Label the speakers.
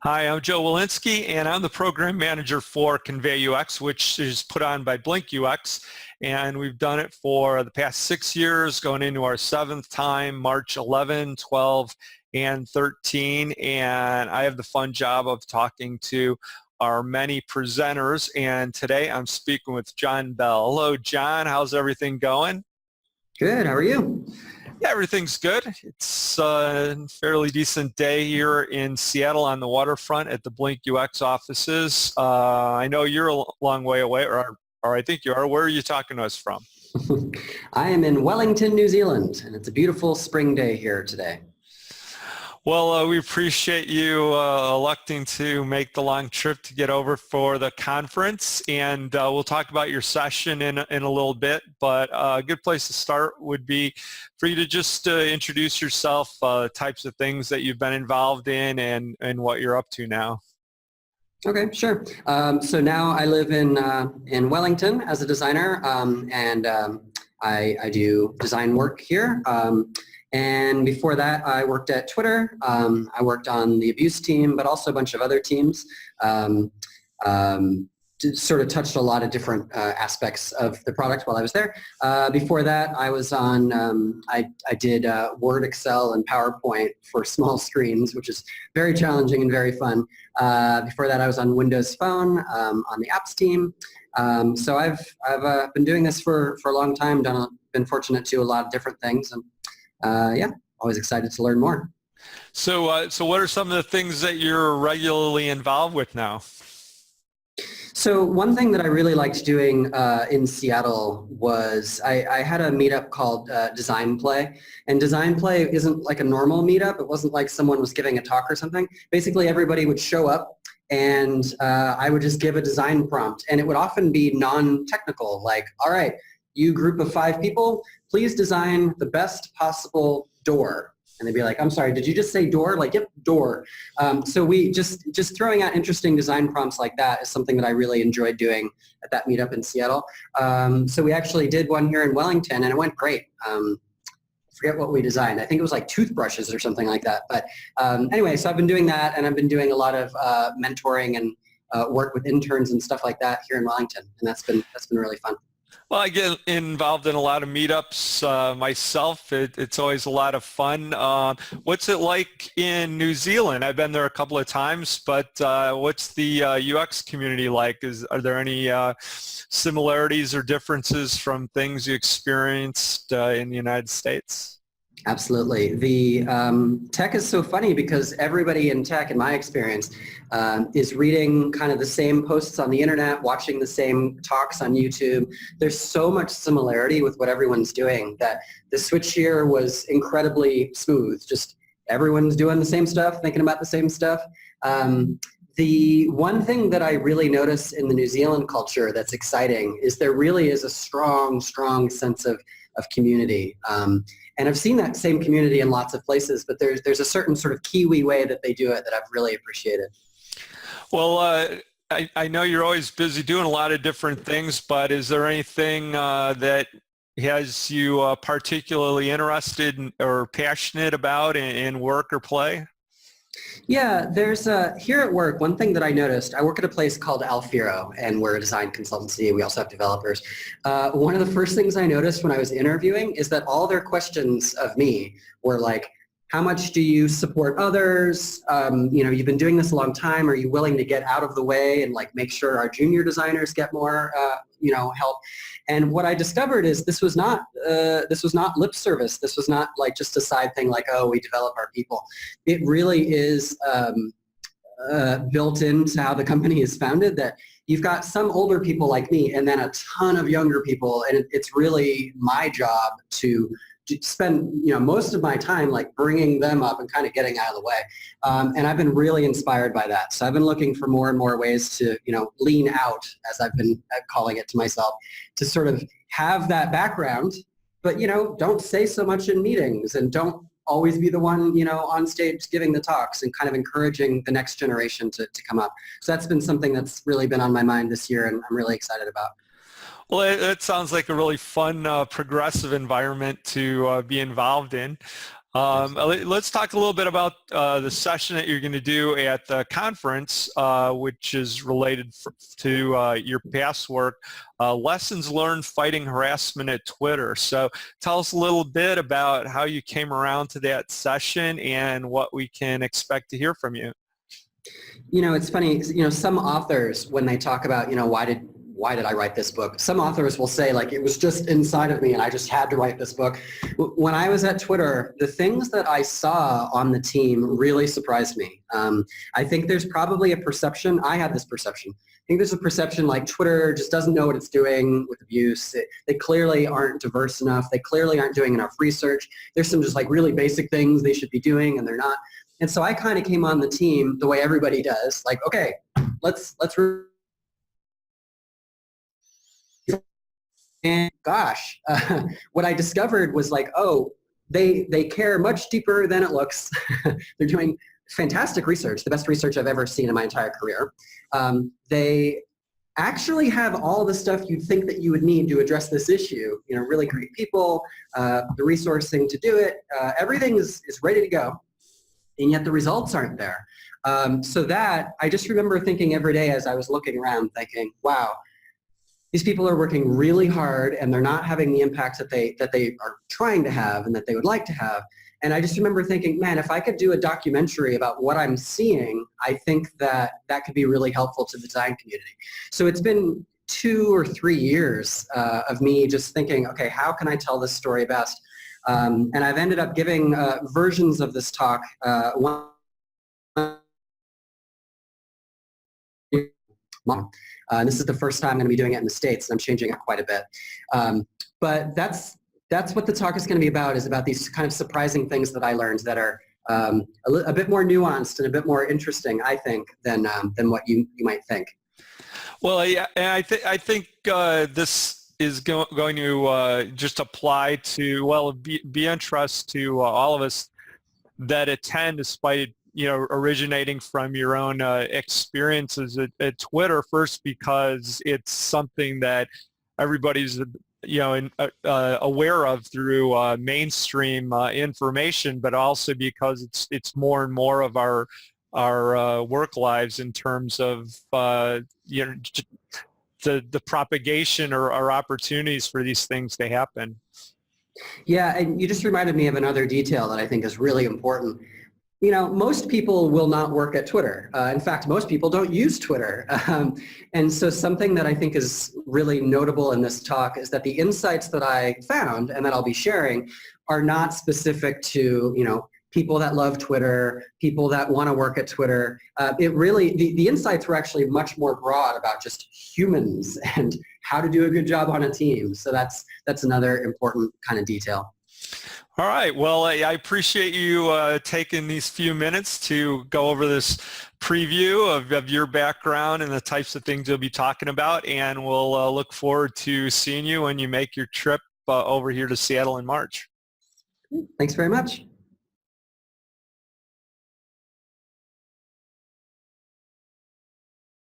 Speaker 1: Hi, I'm Joe Walensky, and I'm the program manager for ConveyUX, which is put on by BlinkUX, and we've done it for the past 6 years, going into our 7th time, March 11, 12, and 13, and I have the fun job of talking to our many presenters, and today I'm speaking with Jon Bell. Hello, John. How's everything going?
Speaker 2: Good. How are you?
Speaker 1: Yeah, everything's good. It's a fairly decent day here in Seattle on the waterfront at the BlinkUX offices. I know you're a long way away, or I think you are. Where are you talking to us from?
Speaker 2: I am in Wellington, New Zealand, and it's a beautiful spring day here today.
Speaker 1: Well, we appreciate you electing to make the long trip to get over for the conference, and we'll talk about your session in a little bit, but a good place to start would be for you to just introduce yourself, types of things that you've been involved in, and what you're up to now.
Speaker 2: Okay, sure. So now I live in Wellington as a designer, and I do design work here. And before that, I worked at Twitter. I worked on the abuse team, but also a bunch of other teams. Sort of touched a lot of different aspects of the product while I was there. Before that, I was on, I did Word, Excel, and PowerPoint for small screens, which is very challenging and very fun. Before that, I was on Windows Phone on the apps team. So I've been doing this for a long time, been fortunate to do a lot of different things, and yeah, always excited to learn more.
Speaker 1: So, so what are some of the things that you're regularly involved with now?
Speaker 2: So one thing that I really liked doing in Seattle was I had a meetup called Design Play, and Design Play isn't like a normal meetup. It wasn't like someone was giving a talk or something. Basically, everybody would show up, and I would just give a design prompt, and it would often be non-technical, like, all right, you group of 5 people, please design the best possible door. And they'd be like, I'm sorry, did you just say door? Like, yep, door. So we just throwing out interesting design prompts like that is something that I really enjoyed doing at that meetup in Seattle. So we actually did one here in Wellington, and it went great. Forget what we designed. I think it was like toothbrushes or something like that. But anyway, so I've been doing that, and I've been doing a lot of mentoring and work with interns and stuff like that here in Wellington, and that's been really fun.
Speaker 1: Well, I get involved in a lot of meetups myself. It's always a lot of fun. What's it like in New Zealand? I've been there a couple of times, but what's the UX community like? Are there any similarities or differences from things you experienced in the United States?
Speaker 2: Absolutely. The tech is so funny because everybody in tech, in my experience, is reading kind of the same posts on the internet, watching the same talks on YouTube. There's so much similarity with what everyone's doing that the switch here was incredibly smooth. Just everyone's doing the same stuff, thinking about the same stuff. The one thing that I really notice in the New Zealand culture that's exciting is there really is a strong sense of community. And I've seen that same community in lots of places, but there's a certain sort of Kiwi way that they do it that I've really appreciated.
Speaker 1: Well, I know you're always busy doing a lot of different things, but is there anything that has you particularly interested in, or passionate about in work or play?
Speaker 2: Yeah, there's here at work, one thing that I noticed, I work at a place called Alfiro, and we're a design consultancy. We also have developers. One of the first things I noticed when I was interviewing is that all their questions of me were like, how much do you support others? You've been doing this a long time. Are you willing to get out of the way and like make sure our junior designers get more help? And what I discovered is this was not lip service. This was not like just a side thing like, oh, we develop our people. It really is built into how the company is founded, that you've got some older people like me and then a ton of younger people, and it's really my job to spend most of my time like bringing them up and kind of getting out of the way. And I've been really inspired by that. So I've been looking for more and more ways to lean out, as I've been calling it to myself, to sort of have that background, but don't say so much in meetings, and don't always be the one on stage giving the talks, and kind of encouraging the next generation to come up. So that's been something that's really been on my mind this year, and I'm really excited about.
Speaker 1: Well, it sounds like a really fun, progressive environment to be involved in. Let's talk a little bit about the session that you're going to do at the conference, which is related to your past work, Lessons Learned Fighting Harassment at Twitter. So tell us a little bit about how you came around to that session and what we can expect to hear from you.
Speaker 2: You know, it's funny, you know, some authors, when they talk about, you know, why did I write this book? Some authors will say, like, it was just inside of me and I just had to write this book. When I was at Twitter, the things that I saw on the team really surprised me. I think there's probably a perception, I had this perception. I think there's a perception like Twitter just doesn't know what it's doing with abuse. They clearly aren't diverse enough. They clearly aren't doing enough research. There's some just like really basic things they should be doing and they're not. And so I kind of came on the team the way everybody does, like, okay, let's and gosh, what I discovered was like, oh, they care much deeper than it looks. They're doing fantastic research, the best research I've ever seen in my entire career. They actually have all the stuff you'd think that you would need to address this issue. You know, really great people, the resourcing to do it. Everything is ready to go, and yet the results aren't there. So that, I just remember thinking every day as I was looking around, thinking, wow, these people are working really hard and they're not having the impact that they are trying to have and that they would like to have. And I just remember thinking, man, if I could do a documentary about what I'm seeing, I think that could be really helpful to the design community. So it's been 2 or 3 years of me just thinking, okay, how can I tell this story best? And I've ended up giving versions of this talk. This is the first time I'm going to be doing it in the States, and I'm changing it quite a bit. But that's what the talk is going to be about, is about these kind of surprising things that I learned that are a bit more nuanced and a bit more interesting, I think, than what you might think.
Speaker 1: Well, yeah, and I think this is going to just apply to, well, be interest to all of us that attend, despite, you know, originating from your own experiences at Twitter, first because it's something that everybody's, you know, aware of through mainstream information, but also because it's more and more of our work lives in terms of you know, the propagation or opportunities for these things to happen.
Speaker 2: Yeah, and you just reminded me of another detail that I think is really important. You know, most people will not work at Twitter. In fact, most people don't use Twitter. And so something that I think is really notable in this talk is that the insights that I found and that I'll be sharing are not specific to, you know, people that love Twitter, people that want to work at Twitter. It really, the insights were actually much more broad about just humans and how to do a good job on a team. So that's another important kind of detail.
Speaker 1: All right. Well, I appreciate you taking these few minutes to go over this preview of your background and the types of things you'll be talking about. And we'll look forward to seeing you when you make your trip over here to Seattle in March.
Speaker 2: Thanks very much.